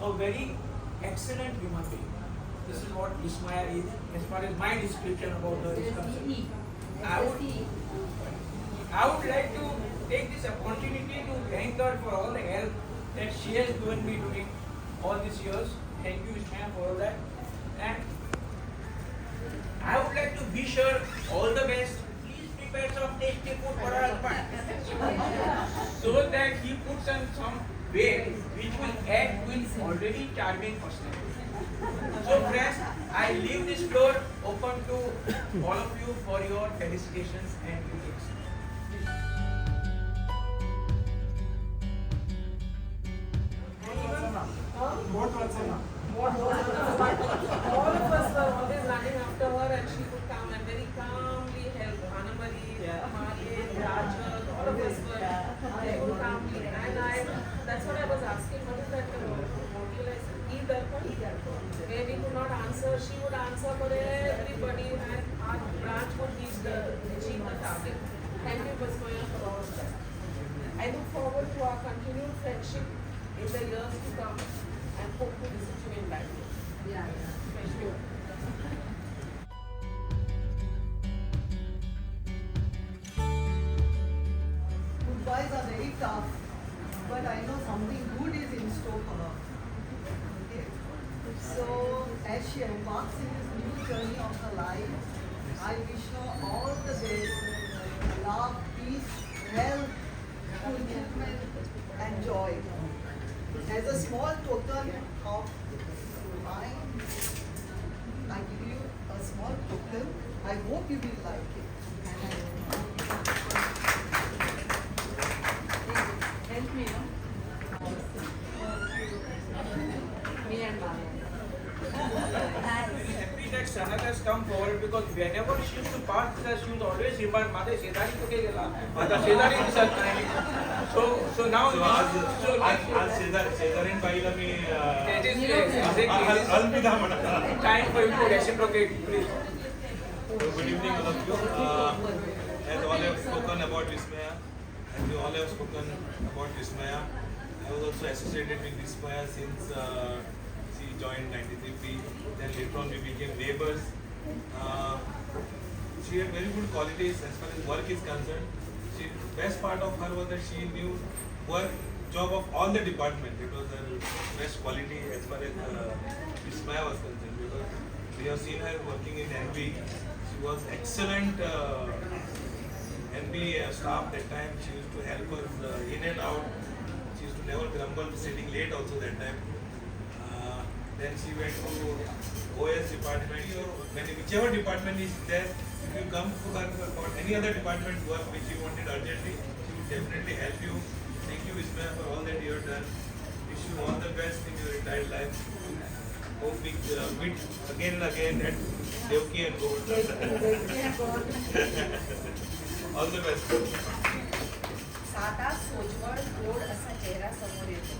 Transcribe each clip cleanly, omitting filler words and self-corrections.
a very excellent human being. This is what Vismaya is, as far as my description about her is concerned. I would like to take this opportunity to thank her for all the help that she has given me during all these years. Thank you, Vismaya, for all that. And I would like to wish her all the best. Please prepare some tasty food for her husband so that he puts on some weight which will add to his already charming personality. So friends, I leave this floor open to all of you for your felicitations and greetings. All of us were always running after her and she would come and very calmly help Anamari, Malin, Rajat, all of us were they would calmly and that's what I was asking, what is that module I said? E-Darpan? Where we could not answer, she would answer for everybody and our branch would achieve the target. Thank you, Vismaya, for all of that. I look forward to our continued friendship in the years to come and hope to visit you in Bangalore. Especially. Goodbyes are very tough, but I know something good is in store for her. Okay. So as she embarks in this new journey of her life, I wish her all the best, love, peace, health, fulfillment, and joy. As a small token of mine, I give you a small token. I hope you will like it. Help me, no? Me and Mama. Happy that Sanat has come forward because whenever she used to pass this, she would always remind Mother Shedari kuke gela. Mother Shedari disat nahi. So now आज शेजारीन बाईला मी it is अलविदा म्हणा. time for you to reciprocate, please. Good evening, all of you. As all have spoken about Vismaya, and you all have spoken about Vismaya, I was also associated with Vismaya since she joined 93P. Then later on we became neighbors. She had very good qualities as far as work is concerned. Best part of her was that she knew work, job of all the department. It was her best quality as far as Vismaya was concerned. Because we have seen her working in NB. She was excellent NB staff that time. She used to help us in and out. She used to never grumble sitting late also that time. Then she went to OS department. Whichever department is there, if you come to her about any other department work which you wanted urgently, she would definitely help you. Thank you, Vismaya, for all that you have done. Wish you all the best in your retired life. Hope we meet again and again at Devki and Gold. All the best. साधा सोजवळ गोड असा चेहरा समोर येतो.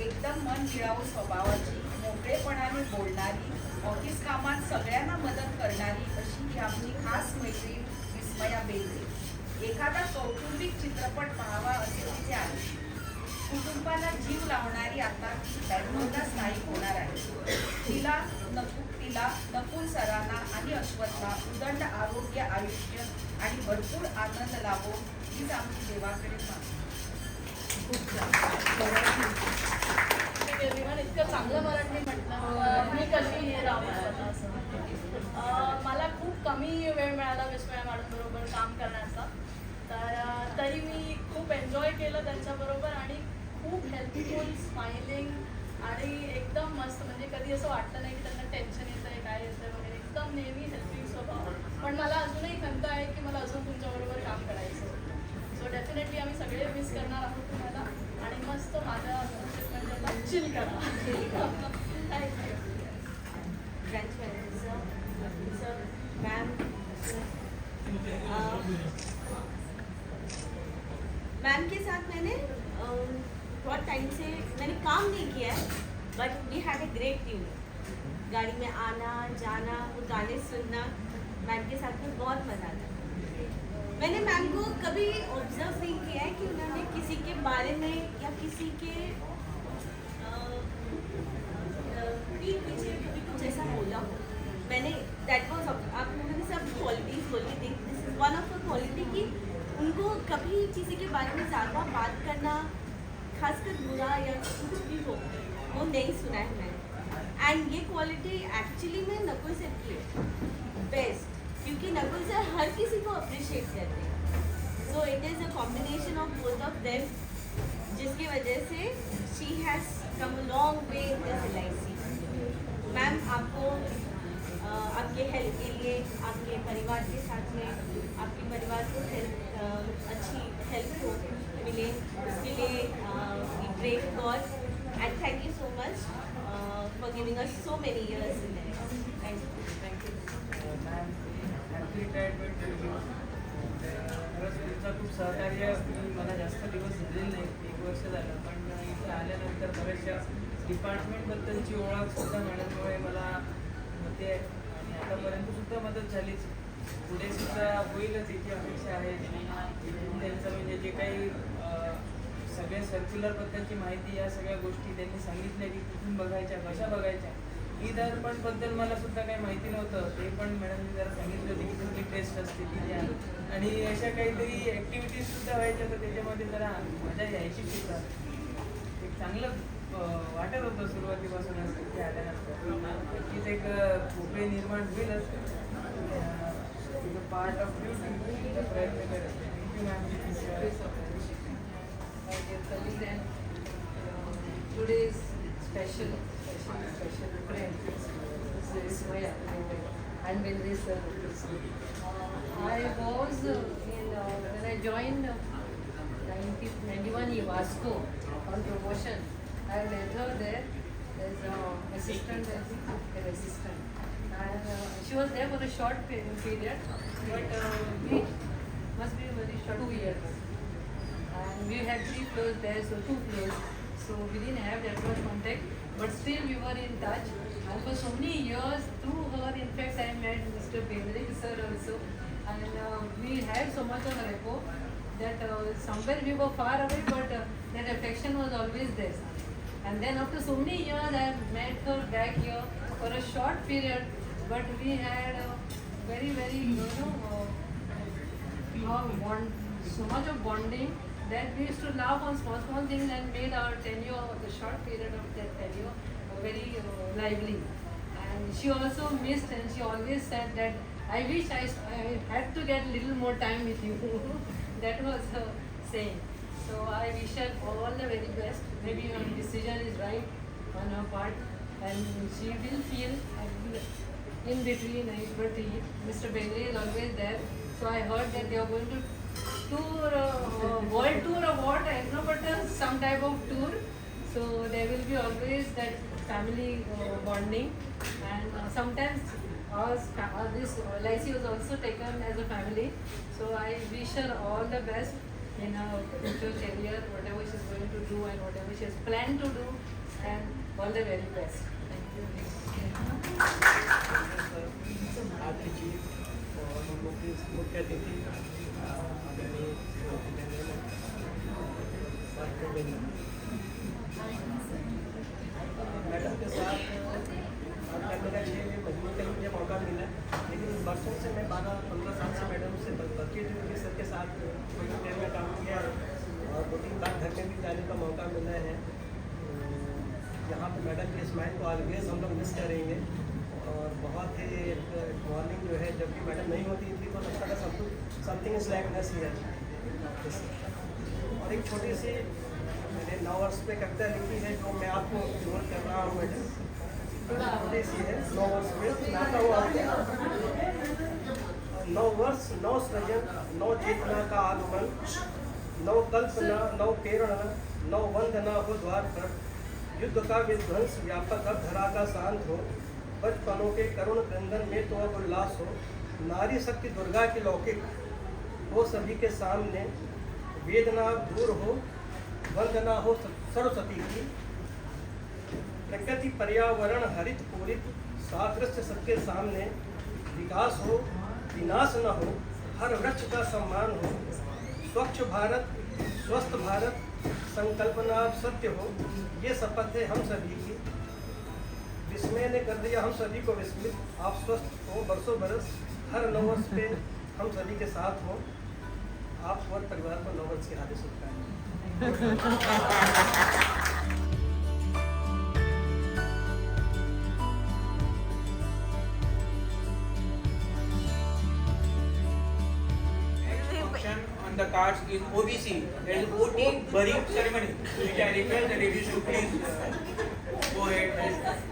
एकदम मन मिळावू स्वभावाची, मोकळेपणाने बोलणारी, ऑफिस कामात सगळ्यांना मदत करणारी अशी ही आपली खास मैत्रीण विस्मया बेंद्रे. एखादा कौटुंबिक चित्रपट पाहावा असे तिचे आहे. कुटुंबाला जीव लावणारी आता बँगलोरला स्थायिक होणार आहे. तिला नकुल सरांना आणि अश्वथला उदंड आरोग्य, आयुष्य आणि भरपूर आनंद लाभो हीच आमची देवाकडे मागणी. इतकं चांगलं मराठी म्हटलं मी कशी हे मला खूप कमी वेळ मिळाला विस्मया मॅडमबरोबर काम करण्याचा. तर तरी मी खूप एन्जॉय केलं त्यांच्याबरोबर आणि खूप हेल्पफुल, स्माइलिंग आणि एकदम मस्त. म्हणजे कधी असं वाटलं नाही की त्यांना टेन्शन येतं आहे, काय येतं आहे वगैरे. एकदम नेहमी हेल्पिंग स्वभाव. पण मला अजूनही खंत आहे की मला अजून तुमच्याबरोबर काम करायचं. सो डेफिनेटली आम्ही सगळे मिस करणार आहोत तुम्हाला आणि मस्त माझ्या म्हणजे चिल करा. Thank you. Branch manager ma'am ma'am के साथ मैंने बहुत टाइम से मैंने काम नहीं किया है, but we had a great tune. गाड़ी में आना जाना, वो गाने सुनना, मैम के साथ में बहुत मज़ा आता. मैंने मैम को कभी ऑब्जर्व नहीं किया है कि उन्होंने किसी के बारे में या किसी के पीठ पीछे कभी कुछ ऐसा बोला हो मैंने दैट वाज आप लोगों ने सब क्वालिटीज बोली थी this is one of the quality कि उनको कभी किसी के बारे में ज़्यादा बात करना खासकर बुरा या कुछ भी हो वो नहीं सुना है मैंने एंड ये क्वालिटी एक्चुअली में नकुल सर की है बेस्ट क्योंकि नकुल सर हर किसी को अप्रिशिएट करते हैं so it is a combination of both of them जिसकी वजह से she has come a long way in this LIC ma'am आपको आपके हेल्प के लिए आपके परिवार के साथ में आपके परिवार को अच्छी हेल्प हो मिले उसके लिए we pray to God and thank you so much for giving us so many years in thank you ma'am actually tried but खरंच तुमचं खूप सहकार्य मला जास्त दिवस झालेले नाही 1 वर्ष झालं पण इथे आल्यानंतर बऱ्याचशा डिपार्टमेंटबद्दलची ओळखसुद्धा मॅडममुळे मला होते आणि आतापर्यंतसुद्धा मदत झालीच पुढे सुद्धा होईलच याची अपेक्षा आहे त्यांचं म्हणजे जे काही सगळ्या सर्क्युलरबद्दलची माहिती या सगळ्या गोष्टी त्यांनी सांगितल्या की कुठून बघायच्या कशा बघायच्या ई-दर्पणबद्दल मला सुद्धा काही माहिती नव्हतं ते पण मॅडमने जरा सांगितलं होतं की कुठली टेस्ट असते ती द्या आणि अशा काहीतरी ॲक्टिव्हिटीजसुद्धा व्हायच्या तर त्याच्यामध्ये जरा मजा यायची सुद्धा एक चांगलं वाटत होतं सुरुवातीपासूनच तिथे आल्यानंतर नक्कीच एक पोकळी निर्माण होईलच पार्ट ऑफ ड्युटी प्रयत्न करेल thank you ma'am Today's special friend, this is Maya, and when this I was when I joined 1991 Ivasco on promotion. I met her there as assistant, and she was there for a short period, but we must be very short 2 years. And we had 3 floors there, so 2 floors. So we didn't have that much contact, but still we were in touch. And for so many years, through her, in fact, I met Mr. Bendre sir also, and we had so much of rapport that somewhere we were far away, but that affection was always there. And then after so many years, I met her back here for a short period, but we had very, very, so much of bonding that we used to laugh on small things and made our tenure, the short period of that tenure, very lively. And she also missed, and she always said that I wish I had to get a little more time with you. That was her saying. So I wish her all the very best. Maybe her decision is right on her part, and she will feel in between. But Mr. Bendre is always there. So I heard that they are going to tour, world tour or what? I don't know, but some type of tour. So there will be always that family bonding, and sometimes this LIC was also taken as a family. So I wish her all the best in her future career, whatever she's going to do and whatever she has planned to do, and all the very best. Thank you. आज की हम लोग की मुख्य अतिथि madam के साथ आज मेरा 6 महीने का मुझे मौका मिला, लेकिन बरसों से मैं 12-15 साल से मैडम से बच्चे ड्यूटी सर के साथ होटल में काम किया है और 2-3 बार घर में भी जाने का मौका मिला है। यहाँ पर मैडम की स्माइल को ऑलवेज हम लोग मिस करेंगे और बहुत ही मॉर्निंग जो है जब भी मैडम नहीं होती थी तो लगता था something is likeness here. और एक छोटी सी मैंने 9 वर्ष पे कविता लिखी है जो मैं आपको नोट कर रहा हूँ मैडम, छोटी सी है 9 वर्ष में सुनाता हूँ आपको। 9 वर्ष 9 सृजन 9 चेतना का आगमन, 9 कल्पना 9 प्रेरणा 9 वंदना हो द्वार पर, युद्ध का विध्वंस व्यापक अब धरा का शांत हो, बचपनों के करुण क्रंदन में तो अब उल्लास हो, नारी शक्ति दुर्गा की लौकिक हो सभी के सामने, वेदना अब दूर हो वंदना हो सरस्वती की, प्रकृति पर्यावरण हरित पूरित सादृश्य सबके सामने, विकास हो विनाश न हो हर वृक्ष का सम्मान हो, स्वच्छ भारत स्वस्थ भारत संकल्पना सत्य हो, ये शपथ है हम सभी की। विस्मय ने कर दिया हम सभी को विस्मित, आप स्वस्थ हो बरसों बरस, हर 9 वर्ष पे हम सभी के साथ हो। आप और परिवार को 9 वर्ष की हार्दिक शुभकामनाएं। Function on the cards is OBC. There is voting burying ceremony, which I request the ladies to please go ahead.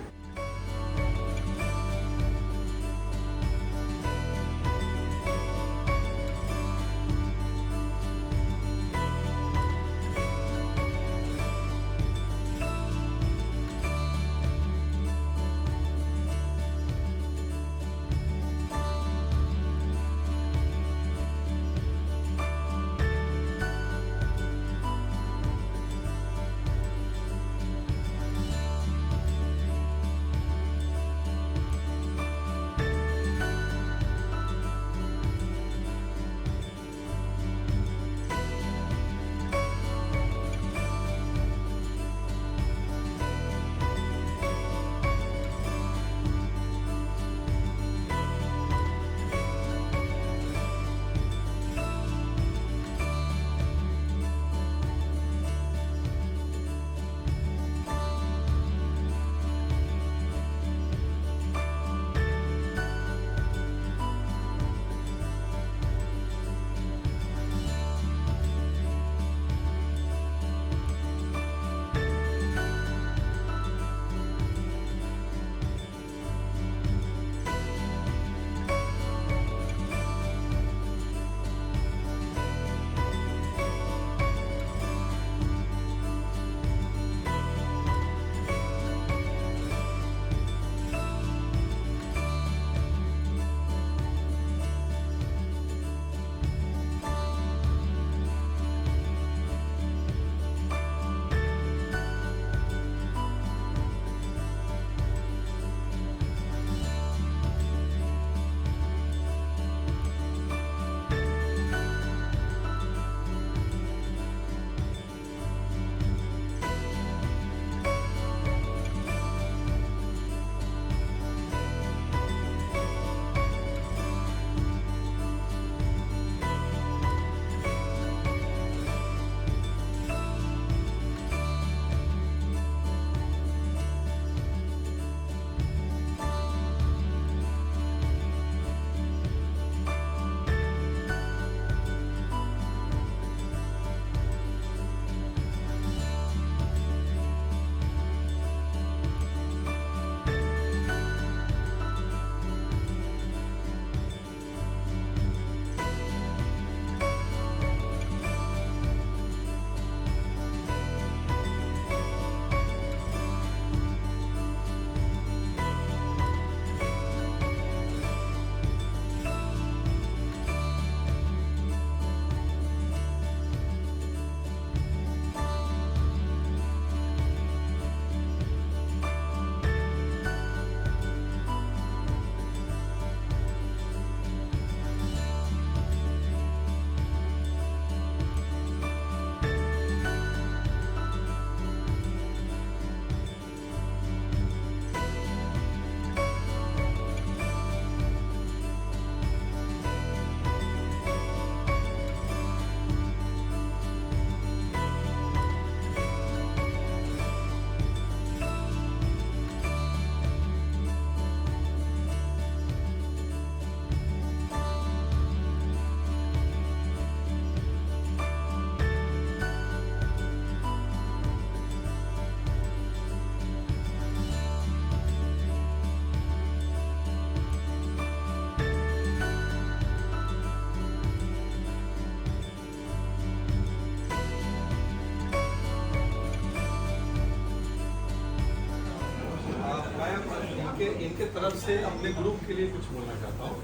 इनके तरफ से अपने ग्रुप के लिए कुछ बोलना चाहता हूँ,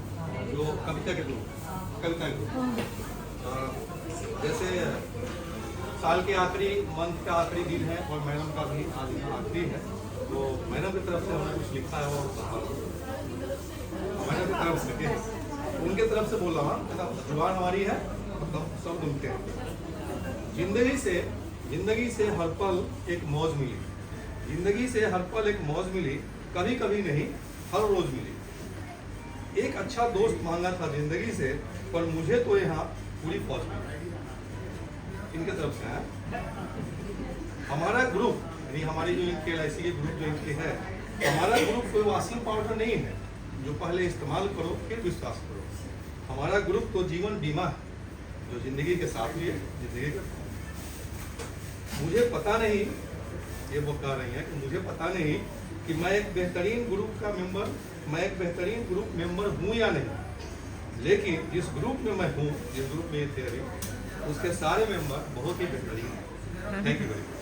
जो कविता के ग्रुप जैसे साल के आखिरी मंथ का आखिरी दिन है और मैडम का भी आज आखिरी है, तो मैडम की तरफ से उन्होंने कुछ लिखा है वो मैडम की तरफ से उनके तरफ से बोल रहा हूँ। जुबान हमारी है, मतलब शब्द उनके हैं। जिंदगी से जिंदगी से हर पल एक मौज मिली, जिंदगी से हर पल एक मौज मिली, कभी कभी नहीं हर रोज मिली। एक अच्छा दोस्त मांगा था जिंदगी से, पर मुझे तो यहाँ पूरी फौज मिली। इनके तरफ से है हमारा ग्रुप, यानी हमारी जो इनके LIC के ग्रुप जो इनके है, हमारा ग्रुप कोई वॉशिंग पाउडर नहीं है जो पहले इस्तेमाल करो फिर विश्वास करो। हमारा ग्रुप तो जीवन बीमा है जो जिंदगी के साथ भी है, जिंदगी के मुझे पता नहीं, ये वो कह रही है कि मुझे पता नहीं कि मैं एक बेहतरीन ग्रुप का मेंबर, मैं एक बेहतरीन ग्रुप मेंबर हूँ या नहीं, लेकिन जिस ग्रुप में मैं हूँ, जिस ग्रुप में ये थे अभी, उसके सारे मेंबर बहुत ही बेहतरीन हैं। Thank you very much.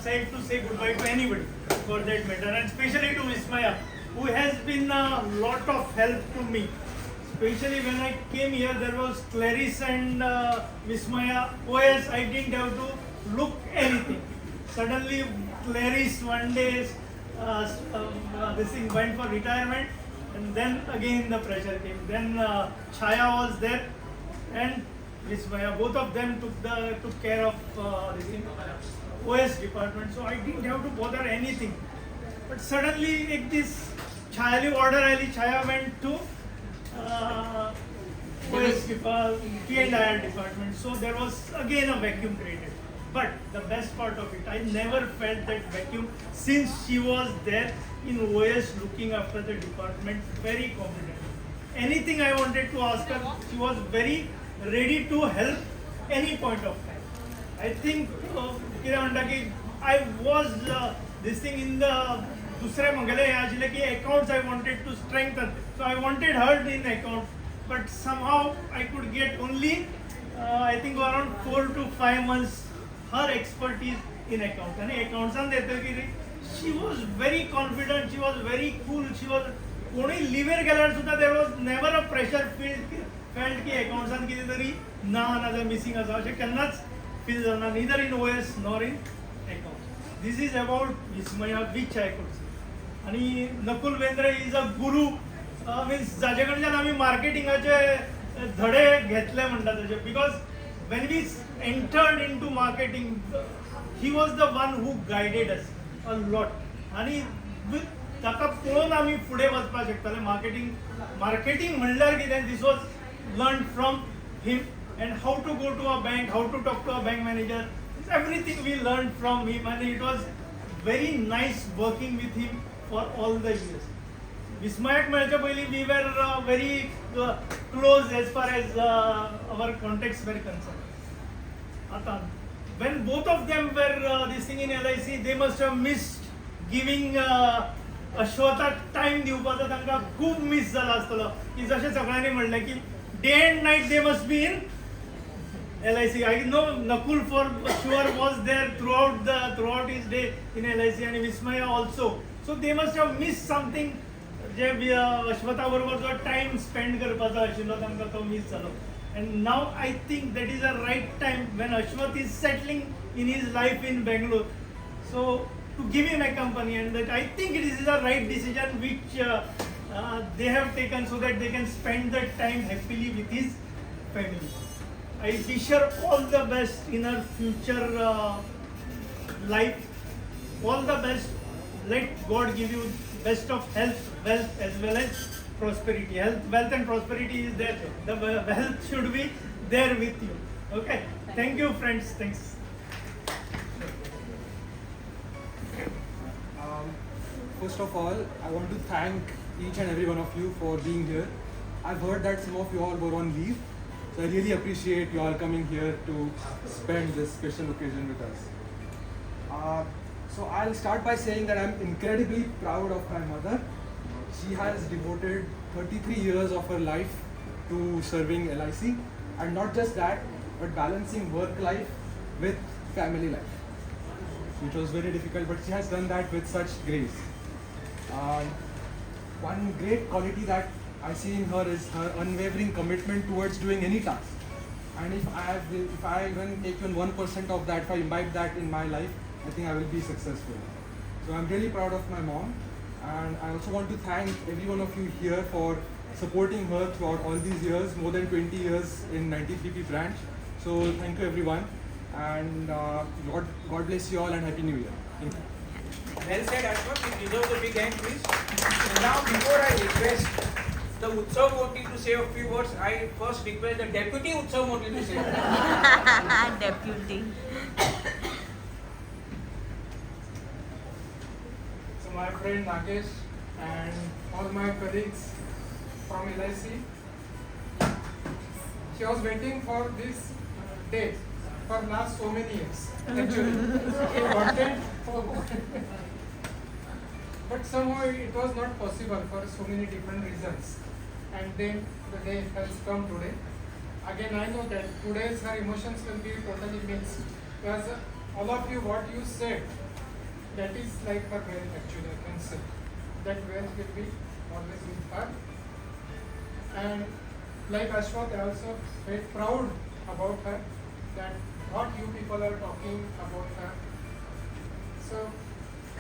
Sad to say goodbye to anybody for that matter, and especially to Vismaya, who has been a lot of help to me. Especially when I came here, there was Clarice and Vismaya. OS, I didn't have to look anything. Suddenly, Clarice one day, this thing went for retirement, and then again the pressure came. Then Chaya was there, and Vismaya, both of them took care of this thing, OS department. So I didn't have to bother anything. But suddenly, like this, Chaya order ali, Chaya went to OS P&IR department. So there was again a vacuum created. But the best part of it, I never felt that vacuum since she was there in OS looking after the department, very competent. Anything I wanted to ask her, she was very ready to help any point of time. I think I was this thing in the दूसरे मंगले आजले की accounts I wanted to strengthen, so I wanted her in accounts, but somehow I could get only I think around 4 to 5 months her expertise in accounts. And accounts and she was very confident, she was very cool, she was only liver galar सुद्धा there was never a pressure felt की accounts and कितीतरी ना another missing असा असे केन्नाच feel जाणार neither in OS nor in accounts. This is about Vismaya, which I could say. आणि Nakul Bendre is a Guru, means जाचे कडच्यान आमी मार्केटिंगाचे धडे घेतले म्हणटा तशे, because when we entered into marketing he was the one who guided us a lot, आणि ताका पळोवन आमी फुडें वचपाक शकताले. मार्केटिंग म्हणल्यार कितें, दीस was learn from him, and how to go to a bank, how to talk to a bank manager, everything we learned from him, and it was very nice working with him for all the years. Vismayak मेळच्या पयलीं we were very close as far as our contacts were concerned. आता when both of them were this thing in LIC, they must have missed giving अश्वथाक time दिवपाचो तांकां खूब miss जाला आसतलो, की जशें सगळ्यांनी म्हणलें की day and night they must be in LIC. I know Nakul for sure was there throughout his day in LIC, and Vismaya also. So they must have missed something. जे अश्वथा बरोबर जो टाइम स्पेंड करपाचो आशिल्लो तांकां तो miss जालो. And now I think that is the right time when Ashwath is settling in his life in Bangalore. So to give him a company, and that I think it is the right decision which they have taken so that they can spend that time happily with his family. I wish her all the best in her future life. All the best. Let God give you best of health, wealth as well as prosperity. Health, wealth and prosperity is there. The wealth should be there with you. Okay. Thank you, friends. Thanks. First of all, I want to thank each and every one of you for being here. I've heard that some of you all were on leave, so I really appreciate you all coming here to spend this special occasion with us. So I'll start by saying that I'm incredibly proud of my mother. She has devoted 33 years of her life to serving LIC, and not just that, but balancing work life with family life, which was very difficult, but she has done that with such grace. One great quality that I see in her is her unwavering commitment towards doing any task. And if I even take even 1% of that, if I imbibe that in my life, I think I will be successful. So I'm really proud of my mom, and I also want to thank every one of you here for supporting her throughout all these years, more than 20 years in 93P branch. So thank you everyone, and God bless you all and Happy New Year. Thank you. Well said, Ashwat. You deserve the big hand, please. Now, before I request the Utsav Moti to say a few words, I first request the Deputy Utsav Moti to say a few words. Deputy. So my friend Nagesh and all my colleagues from LIC, she was waiting for this day for last so many years. Actually, she wanted, but somehow it was not possible for so many different reasons. And then the day has come today. Again, I know that today's her emotions will be totally mixed, because all of you, what you said, that is like her wealth actually, I can say. That wealth will be always with her. And like Ashwat, I also felt proud about her, that what you people are talking about her. So,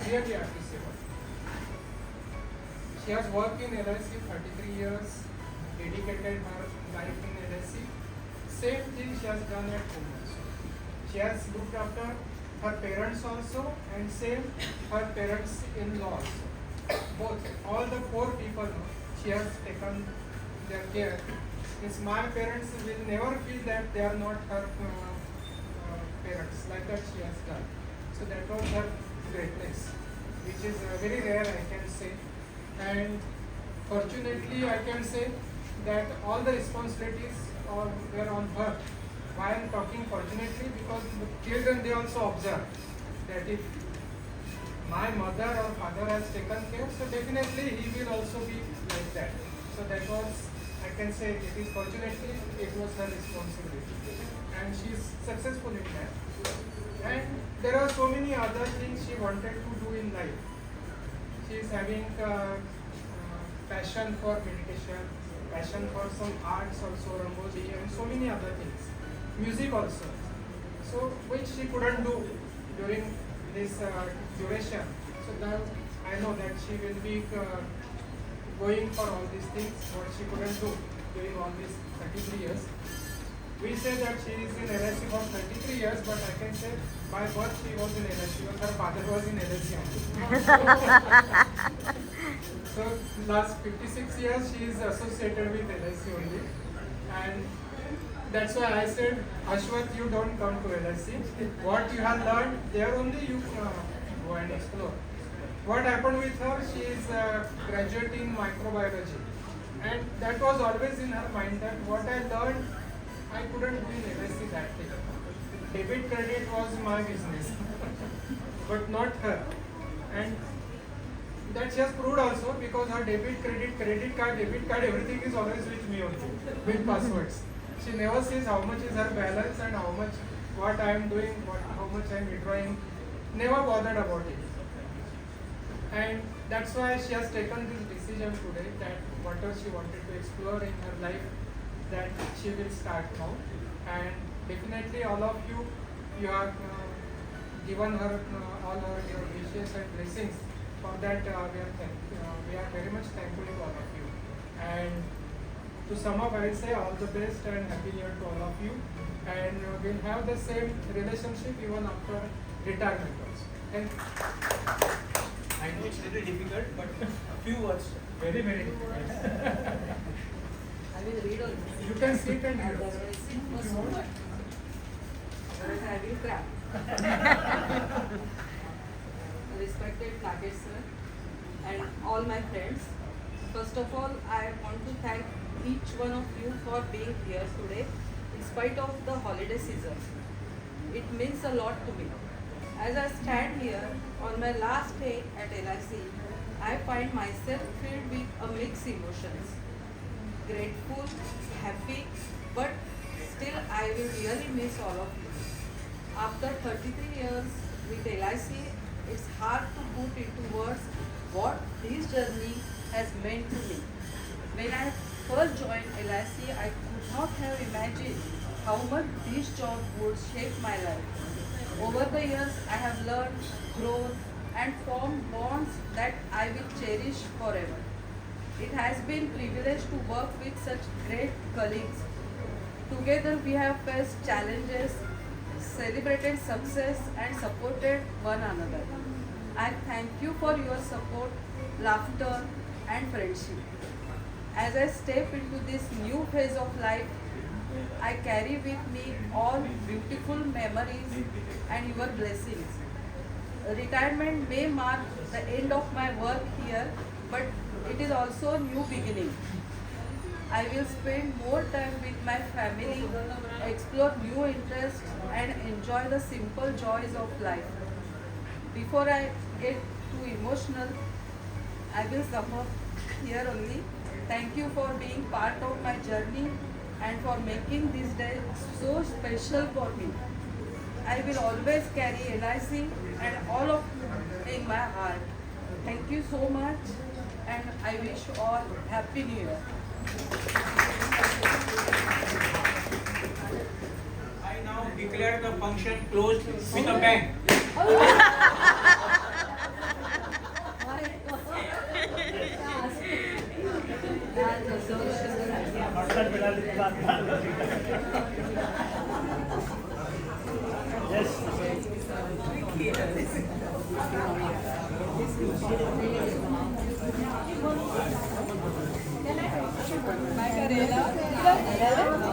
really appreciate her. She has worked in LIC 33 years, dedicated her life in LIC. Same thing she has done at home also. She has looked after her parents also, and same her parents-in-law also. Both, all the 4 people, she has taken their care. Means my parents will never feel that they are not her parents, like that she has done. So that was her greatness, which is very rare, I can say. And fortunately, I can say that all the responsibilities were on her. Why I am talking fortunately? Because the children, they also observe that if my mother or father has taken care, so definitely he will also be like that. So that was, I can say, it is fortunately, it was her responsibility. And she is successful in that. And there are so many other things she wanted to do in life. She is having passion for meditation, passion for some arts also, Rangoli, and so many other things. Music also. So, which she couldn't do during this duration. So now I know that she will be going for all these things, what she couldn't do during all these 33 years. We say that she is in LIC for 33 years, but I can say by birth she was in LIC, because her father was in LIC only. So last 56 years she is associated with LIC only. And that's why I said, Ashwat, you don't come to LIC. What you have learned, there only you go and explore. What happened with her, she is graduating microbiology. And that was always in her mind that what I learned, I couldn't do in LIC that day. Debit credit was my business, but not her. And that she has proved also, because her debit, credit card, debit card, everything is always with me only, with passwords. She never says how much is her balance and how much, what I am doing, how much I am withdrawing. Never bothered about it. And that's why she has taken this decision today that whatever she wanted to explore in her life, that she will start now. And definitely all of you, you have given her all your wishes and blessings. For that we are very much thankful to all of you. And to sum up, I will say all the best and Happy New Year to all of you. And we'll have the same relationship even after retirement also. Thank you. I know it's a little difficult, but a few words. Very, very difficult. I will read on this. You can sit and read. I will cry. Respected Nagesh sir and all my friends. First of all, I want to thank each one of you for being here today in spite of the holiday season. It means a lot to me. As I stand here on my last day at LIC, I find myself filled with a mixed emotions. Grateful, happy, but still I will really miss all of you. After 33 years with LIC, it's hard to put into words what this journey has meant to me. When I first joined LIC, I could not have imagined how much this job would shape my life. Over the years, I have learned, grown, and formed bonds that I will cherish forever. It has been a privilege to work with such great colleagues. Together Together we have faced challenges, celebrated success and supported one another. I thank you for your support, laughter and friendship. As I step into this new phase of life, I carry with me all beautiful memories and your blessings. Retirement may mark the end of my work here, but it is also a new beginning. I will spend more time with my family, explore new interests, and enjoy the simple joys of life. Before I get too emotional, I will sum up here only. Thank you for being part of my journey and for making this day so special for me. I will always carry LIC and all of you in my heart. Thank you so much and I wish you all Happy New Year. I now declare the function closed with a bang. Bye, Karela.